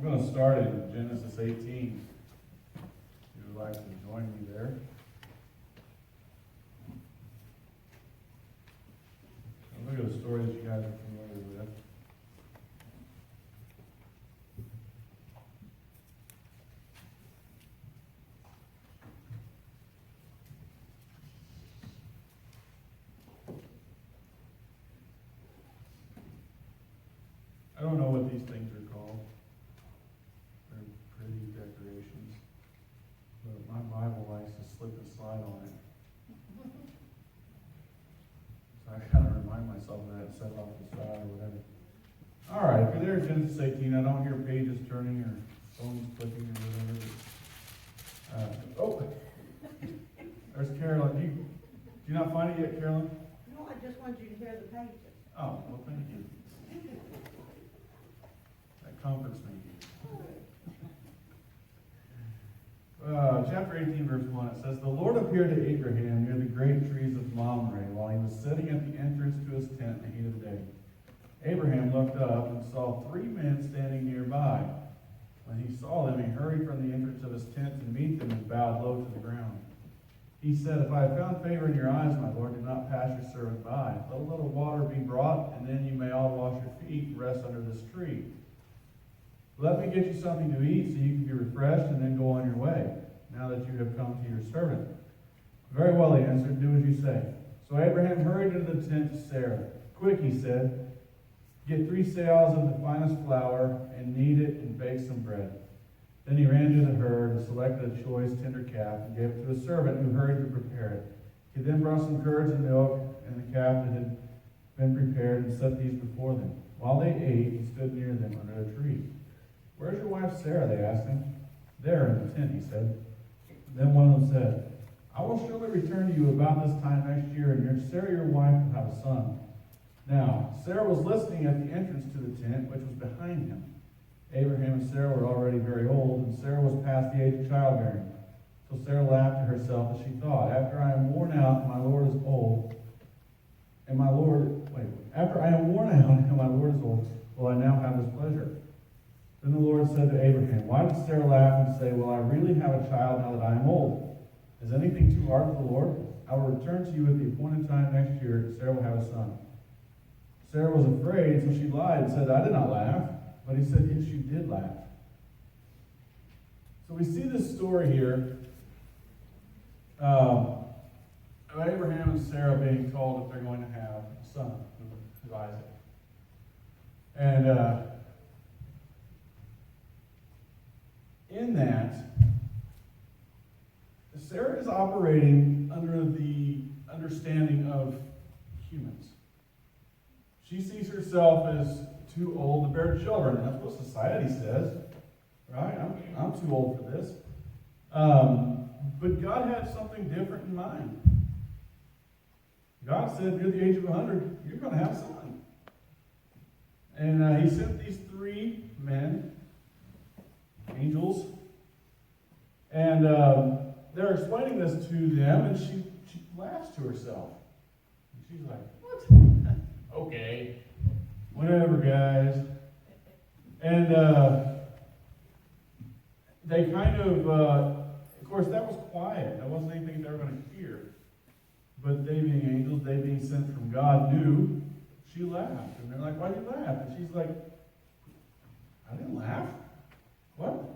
I'm going to start in Genesis 18. If you would like to join me there. Look at the story that you guys are familiar with. I don't know what these things are called. They're pretty decorations. But my Bible likes to slip and slide on it. So I kind of remind myself of that, set it off the side or whatever. All right, if you're there at Genesis 18, I don't hear pages turning or phones clicking or whatever. There's Carolyn. Do you not find it yet, Carolyn? No, I just want you to hear the pages. Oh, well, thank you. That comforts me. Chapter 18, verse 1, it says, "The Lord appeared to Abraham near the great trees of Mamre while he was sitting at the entrance to his tent in the heat of the day. Abraham looked up and saw 3 men standing nearby. When he saw them, he hurried from the entrance of his tent to meet them and bowed low to the ground. He said, 'If I have found favor in your eyes, my Lord, do not pass your servant by. Let a little water be brought, and then you may all wash your feet and rest under this tree. Let me get you something to eat so you can be refreshed and then go on your way, now that you have come to your servant.' 'Very well,' he answered, 'do as you say.' So Abraham hurried into the tent to Sarah. 'Quick,' he said, 'get 3 seahs of the finest flour and knead it and bake some bread.' Then he ran to the herd and selected a choice tender calf and gave it to his servant who hurried to prepare it. He then brought some curds and milk and the calf that had been prepared and set these before them. While they ate, he stood near them under a tree. 'Where's your wife Sarah?' they asked him. 'There in the tent,' he said. Then one of them said, 'I will surely return to you about this time next year, and Sarah your wife will have a son.' Now, Sarah was listening at the entrance to the tent, which was behind him. Abraham and Sarah were already very old, and Sarah was past the age of childbearing. So Sarah laughed to herself as she thought, 'After I am worn out and my Lord is old, will I now have this pleasure?' Then the Lord said to Abraham, 'Why did Sarah laugh and say, "Will I really have a child now that I am old? Is anything too hard for the Lord? I will return to you at the appointed time next year, and Sarah will have a son.' Sarah was afraid, so she lied and said, 'I did not laugh.' But he said, 'Yes, you did laugh.'" So we see this story here of Abraham and Sarah being told that they're going to have a son, who's Isaac. And in that, Sarah is operating under the understanding of humans. She sees herself as too old to bear children. That's what society says, right? I'm too old for this. But God had something different in mind. God said, near the age of 100, you're going to have a son. And he sent these 3 men, angels, and they're explaining this to them, and she laughs to herself. And she's like, "What? Okay. Whatever, guys." And they kind of course, that was quiet. That wasn't anything they were going to hear. But they being angels, they being sent from God, knew. She laughed. And they're like, "Why did you laugh?" And she's like, "I didn't laugh. What?"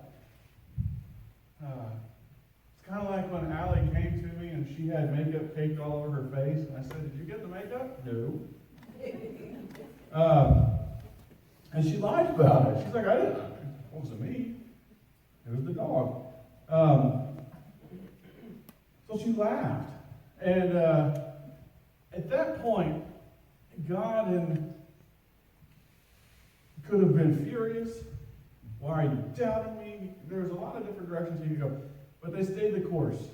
It's kind of like when Allie came to me and she had makeup caked all over her face. And I said, "Did you get the makeup?" "No." And she lied about it. She's like, "I didn't. It wasn't me. It was the dog." So she laughed. And at that point, God could have been furious. "Why are you doubting me?" There's a lot of different directions he could go. But they stayed the course.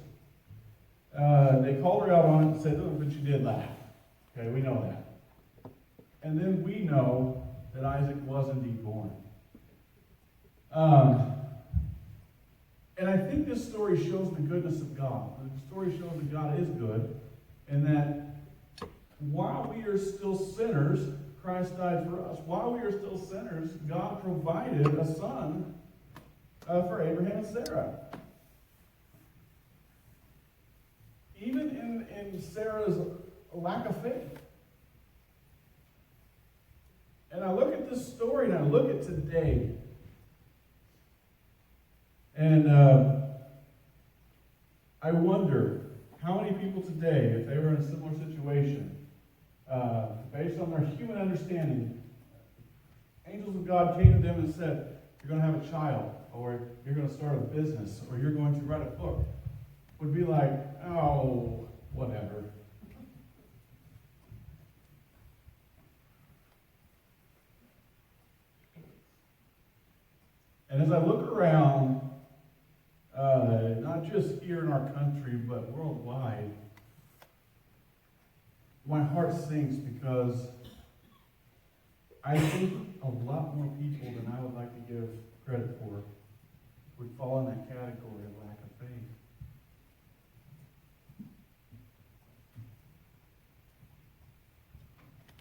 They called her out on it and said, "Oh, but you did laugh." Okay, we know that. And then we know that Isaac was indeed born. And I think this story shows the goodness of God. The story shows that God is good, and that while we are still sinners, Christ died for us. While we are still sinners, God provided a son for Abraham and Sarah. Even in Sarah's lack of faith. And I look at this story and I look at today. And I wonder how many people today, if they were in a similar situation, based on their human understanding, angels of God came to them and said, you're going to have a child, or you're going to start a business, or you're going to write a book, would be like, oh, whatever. And as I look around, not just here in our country, but worldwide, my heart sinks because I think a lot more people than I would like to give credit for would fall in that category of lack of faith.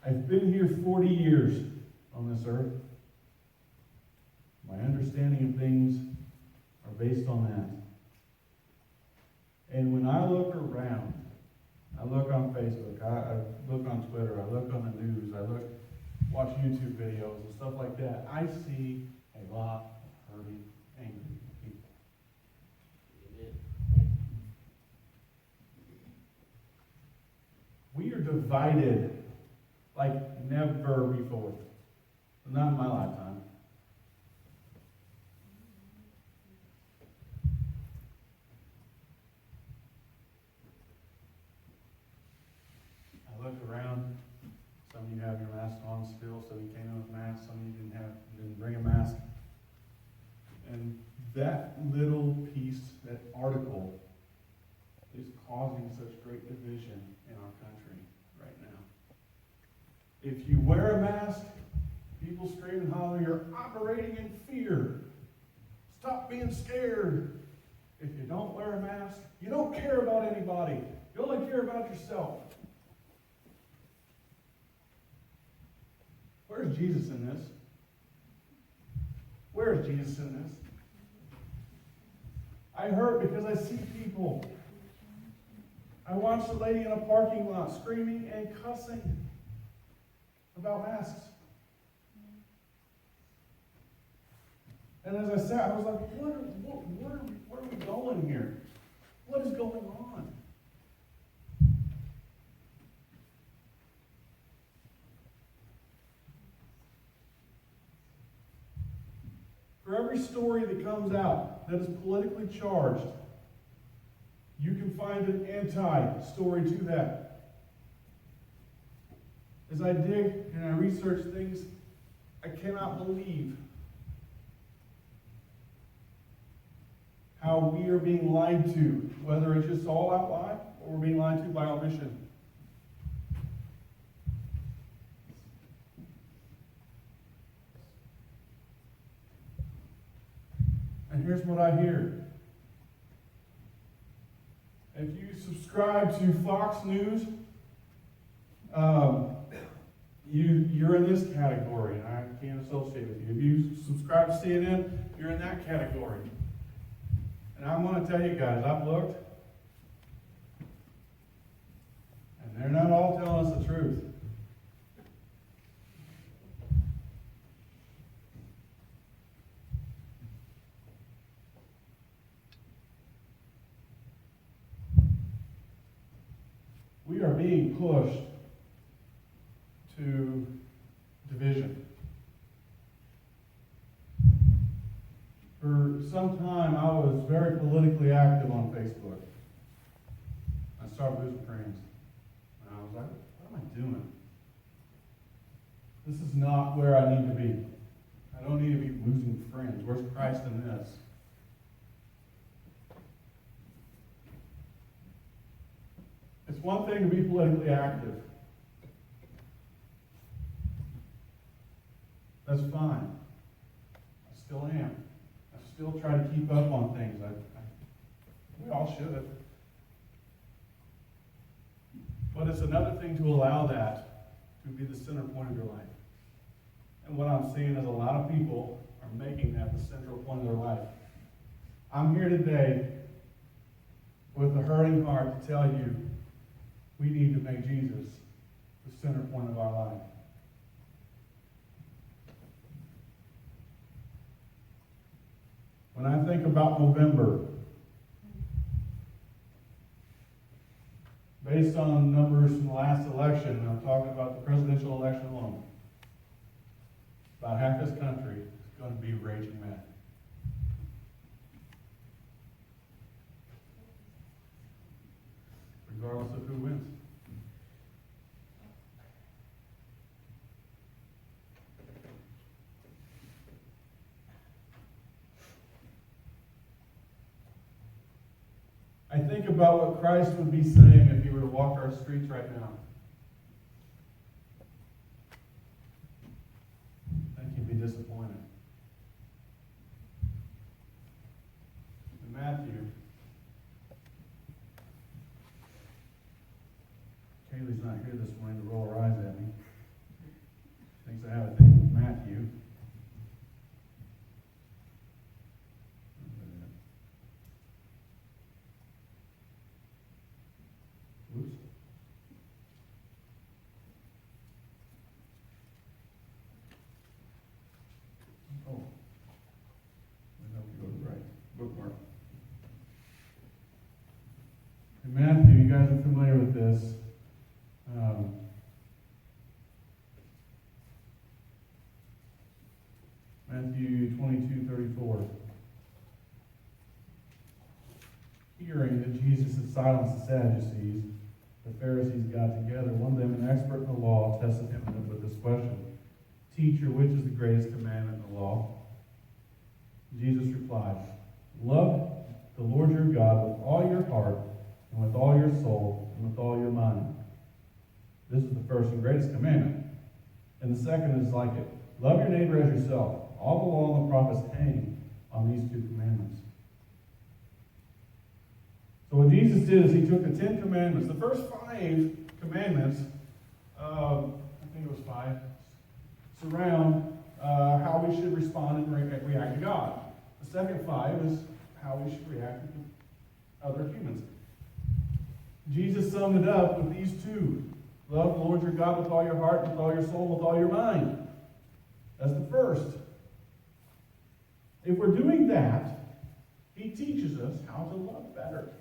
I've been here 40 years on this earth. My understanding of things are based on that. And when I look around, I look on Facebook, I look on Twitter, I look on the news, watch YouTube videos and stuff like that, I see a lot of hurting, angry people. We are divided like never before. Not in my lifetime. I look around. Some of you have your mask on still, some of you came in with masks, some of you didn't bring a mask. And that little piece, that article, is causing such great division in our country right now. If you wear a mask, people scream and holler, you're operating in fear. Stop being scared. If you don't wear a mask, you don't care about anybody. You only care about yourself. Where's Jesus in this? Where is Jesus in this? I hurt because I see people. I watched a lady in a parking lot screaming and cussing about masks. And as I sat, I was like, where are we going here? What is going on? For every story that comes out that is politically charged, you can find an anti-story to that. As I dig and I research things, I cannot believe how we are being lied to, whether it's just all out lie or we're being lied to by omission. And here's what I hear. If you subscribe to Fox News, you're in this category, and I can't associate with you. If you subscribe to CNN, you're in that category. And I'm going to tell you guys, I've looked, and they're not all telling us the truth. We are being pushed to division. For some time, I was very politically active on Facebook. I started losing friends. And I was like, what am I doing? This is not where I need to be. I don't need to be losing friends. Where's Christ in this? It's one thing to be politically active. That's fine. I still am. I still try to keep up on things. We all should. But it's another thing to allow that to be the center point of your life. And what I'm seeing is a lot of people are making that the central point of their life. I'm here today with a hurting heart to tell you we need to make Jesus the center point of our life. When I think about November, based on numbers from the last election, and I'm talking about the presidential election alone, about half this country is going to be raging mad. Regardless of who wins. I think about what Christ would be saying if he were to walk our streets right now. I think he'd be disappointed. In Matthew, Kaylee's not here this morning to roll her eyes at me. She thinks I have a thing with Matthew. Oops. Oh. I hope you go to the right bookmark. In Matthew, you guys are familiar with this. Matthew 22:34. Hearing that Jesus had silenced the Sadducees, the Pharisees got together. One of them, an expert in the law, tested him with this question. Teacher, which is the greatest commandment in the law? Jesus replied, love the Lord your God with all your heart, and with all your soul, and with all your mind. This is the first and greatest commandment. And the second is like it. Love your neighbor as yourself. All the law and the prophets hang on these two commandments. So what Jesus did is he took the 10 commandments, the first 5 commandments, I think it was 5, surround how we should respond and react to God. The second 5 is how we should react to other humans. Jesus summed it up with these 2. Love the Lord your God with all your heart, with all your soul, with all your mind. That's the first. If we're doing that, he teaches us how to love better.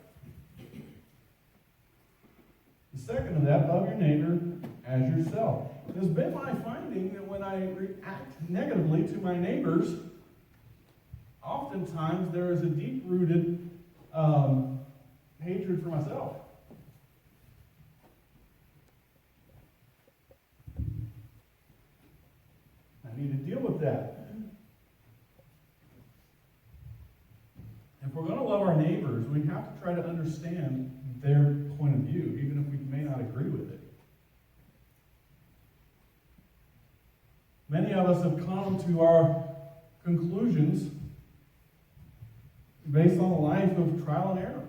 The second of that, love your neighbor as yourself. It has been my finding that when I react negatively to my neighbors, oftentimes there is a deep-rooted hatred for myself. I need to deal with that. If we're going to love our neighbors, we have to try to understand their point of view, even if we may not agree with it. Many of us have come to our conclusions based on a life of trial and error.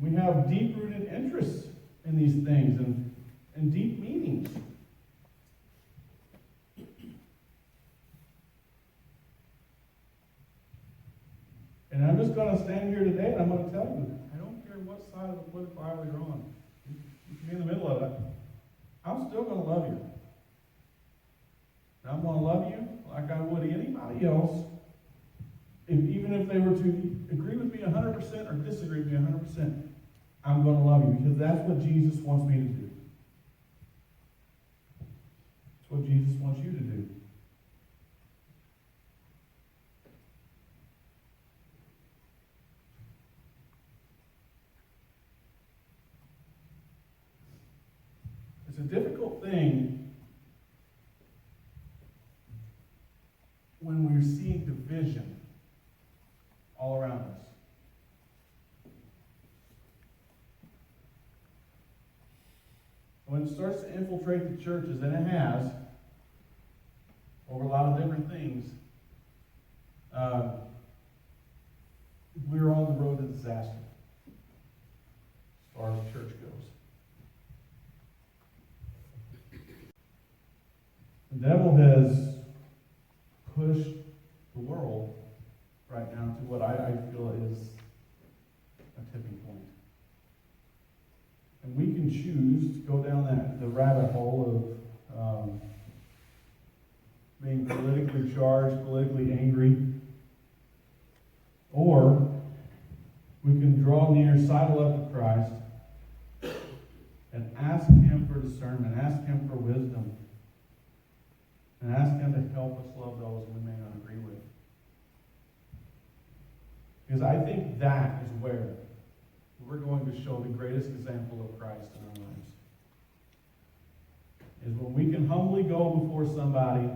We have deep-rooted interests in these things and deep meanings. And I'm just going to stand here today and I'm going to tell you, I don't care what side of the political aisle you're on. You can be in the middle of it. I'm still going to love you. And I'm going to love you like I would anybody else, even if they were to agree with me 100% or disagree with me 100%. I'm going to love you because that's what Jesus wants me to do. It's what Jesus wants you to do. It's a difficult thing when we're seeing division all around us. When it starts to infiltrate the churches, and it has, over a lot of different things, we're on the road to disaster as far as the church goes. The devil has go down the rabbit hole of being politically charged, politically angry, or we can draw near, sidle up to Christ, and ask Him for discernment, ask Him for wisdom, and ask Him to help us love those we may not agree with. Because I think that is where we're going to show the greatest example of Christ in our lives. Is when we can humbly go before somebody,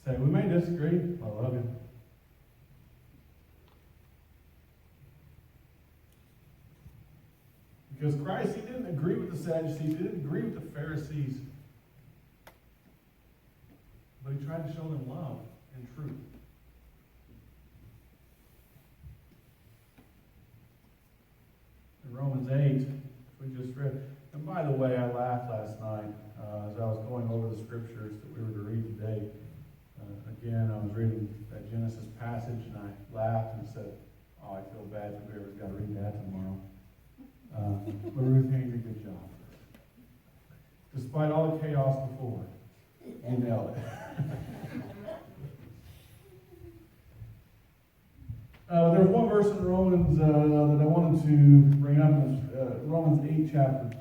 say, we may disagree, I love you. Because Christ, He didn't agree with the Sadducees, He didn't agree with the Pharisees. But He tried to show them love and truth. In Romans 8, we just read, and by the way, I laughed last night as I was going over the scriptures that we were to read today. Again, I was reading that Genesis passage, and I laughed and said, oh, I feel bad for whoever's got to read that tomorrow. But Ruth Haynes did a good job. Despite all the chaos before, you nailed it. There's one verse in Romans that I wanted to bring up. Romans 8, chapter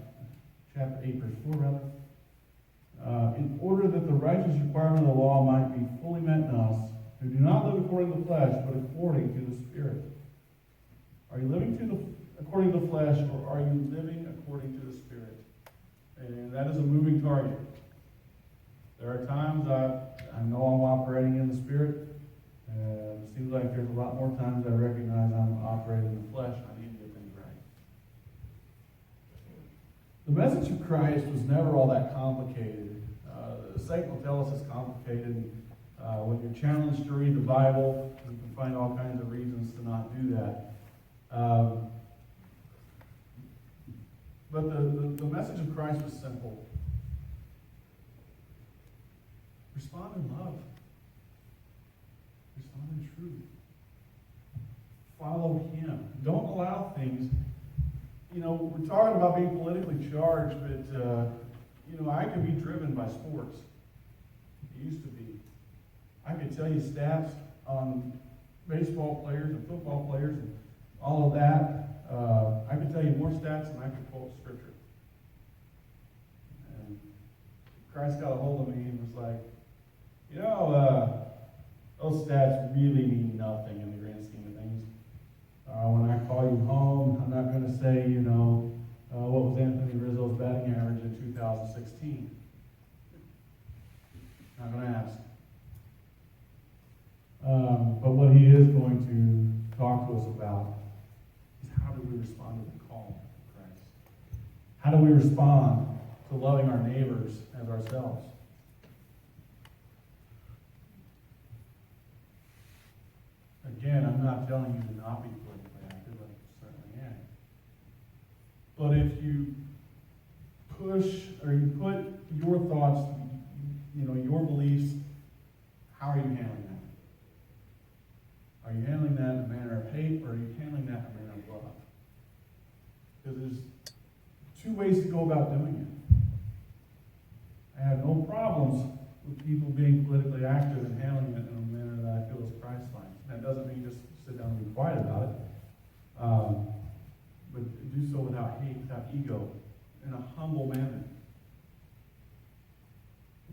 8, verse 4, rather. In order that the righteous requirement of the law might be fully met in us, who do not live according to the flesh, but according to the Spirit. Are you living according to the flesh, or are you living according to the Spirit? And that is a moving target. There are times I know I'm operating in the Spirit. It seems like there's a lot more times I recognize I'm operating in the flesh. I need to get things right. The message of Christ was never all that complicated. Satan will tell us it's complicated. When you're challenged to read the Bible, you can find all kinds of reasons to not do that. But the message of Christ was simple. Respond in love. Respond in truth. Follow Him. Don't allow things. We're talking about being politically charged, but I can be driven by sports. It used to be. I could tell you stats on baseball players and football players and all of that. I could tell you more stats than I could quote Scripture. And Christ got a hold of me and was like, those stats really mean nothing in the grand scheme of things. When I call you home, I'm not going to say, what was Anthony Rizzo's batting average in 2016. Not going to ask. But what he is going to talk to us about is how do we respond to the call of Christ? How do we respond to loving our neighbors as ourselves? Again, I'm not telling you to not be politically active, I certainly am. But if you push or you put your thoughts, your beliefs, how are you handling that? Are you handling that in a manner of hate, or are you handling that in a manner of love? Because there's two ways to go about doing it. I have no problems with people being politically active and handling it in a manner that I feel is Christ-like. That doesn't mean just sit down and be quiet about it. But do so without hate, without ego, in a humble manner.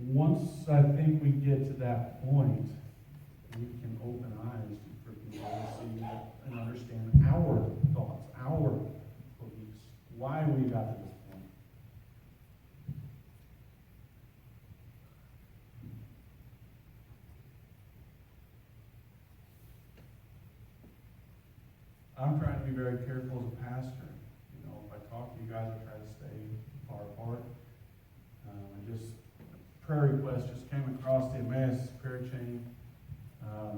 Once I think we get to that point, we can open eyes for people to see and understand our thoughts, our beliefs, why we got to this point. I'm trying to be very careful as a pastor. If I talk to you guys, I try to stay far apart. Prayer request just came across the Emmaus prayer chain.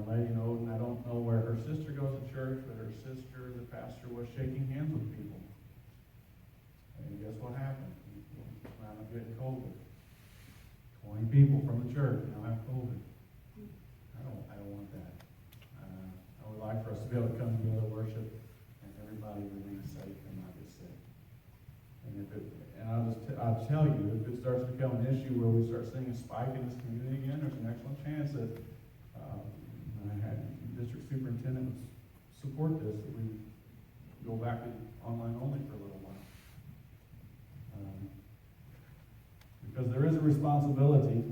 Lady in Odin, I don't know where her sister goes to church, but her sister, the pastor, was shaking hands with people. And guess what happened? People wound up getting COVID. 20 people from the church now have COVID. I don't want that. I would like for us to be able to come together, worship, and everybody remain safe and not get sick. And I'll tell you, if it starts to become an issue where we start seeing a spike in this community again, there's an excellent chance that, I had district superintendent would support this, that we go back to online only for a little while. Because there is a responsibility,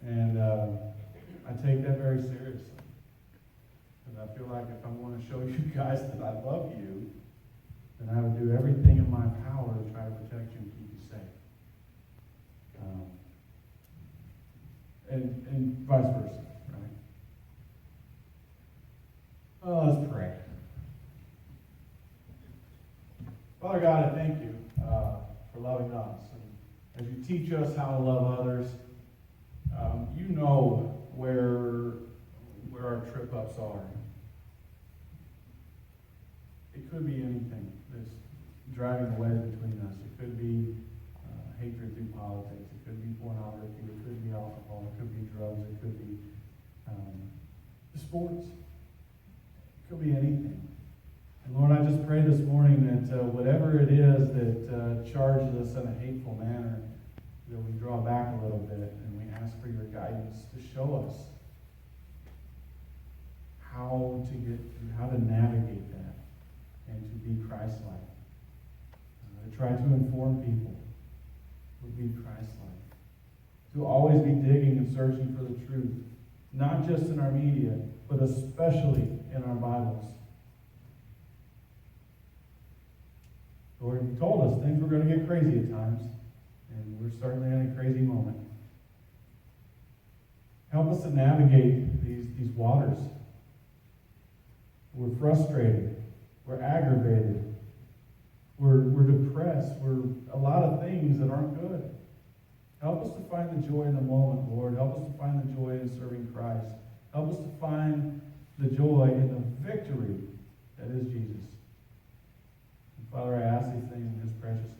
and I take that very seriously. Because I feel like if I want to show you guys that I love you, then I would do everything in my power to try to protect you and keep you safe. And vice versa, right? Oh, let's pray. Father God, I thank you for loving us. And as you teach us how to love others, you know where our trip-ups are. It could be anything that's driving a wedge between us. It could be hatred through politics. It could be pornography. It could be alcohol. It could be drugs. It could be sports. It could be anything. And Lord, I just pray this morning that whatever it is that charges us in a hateful manner, that we draw back a little bit and we ask for your guidance to show us how to navigate that and to be Christ-like. To try to inform people, to be Christ-like. To always be digging and searching for the truth, not just in our media, but especially in our Bibles. Lord, you told us things were going to get crazy at times, and we're certainly in a crazy moment. Help us to navigate these waters. We're frustrated. We're aggravated. We're depressed. We're a lot of things that aren't good. Help us to find the joy in the moment, Lord. Help us to find the joy in serving Christ. Help us to find the joy in the victory that is Jesus. And Father, I ask these things in his precious name.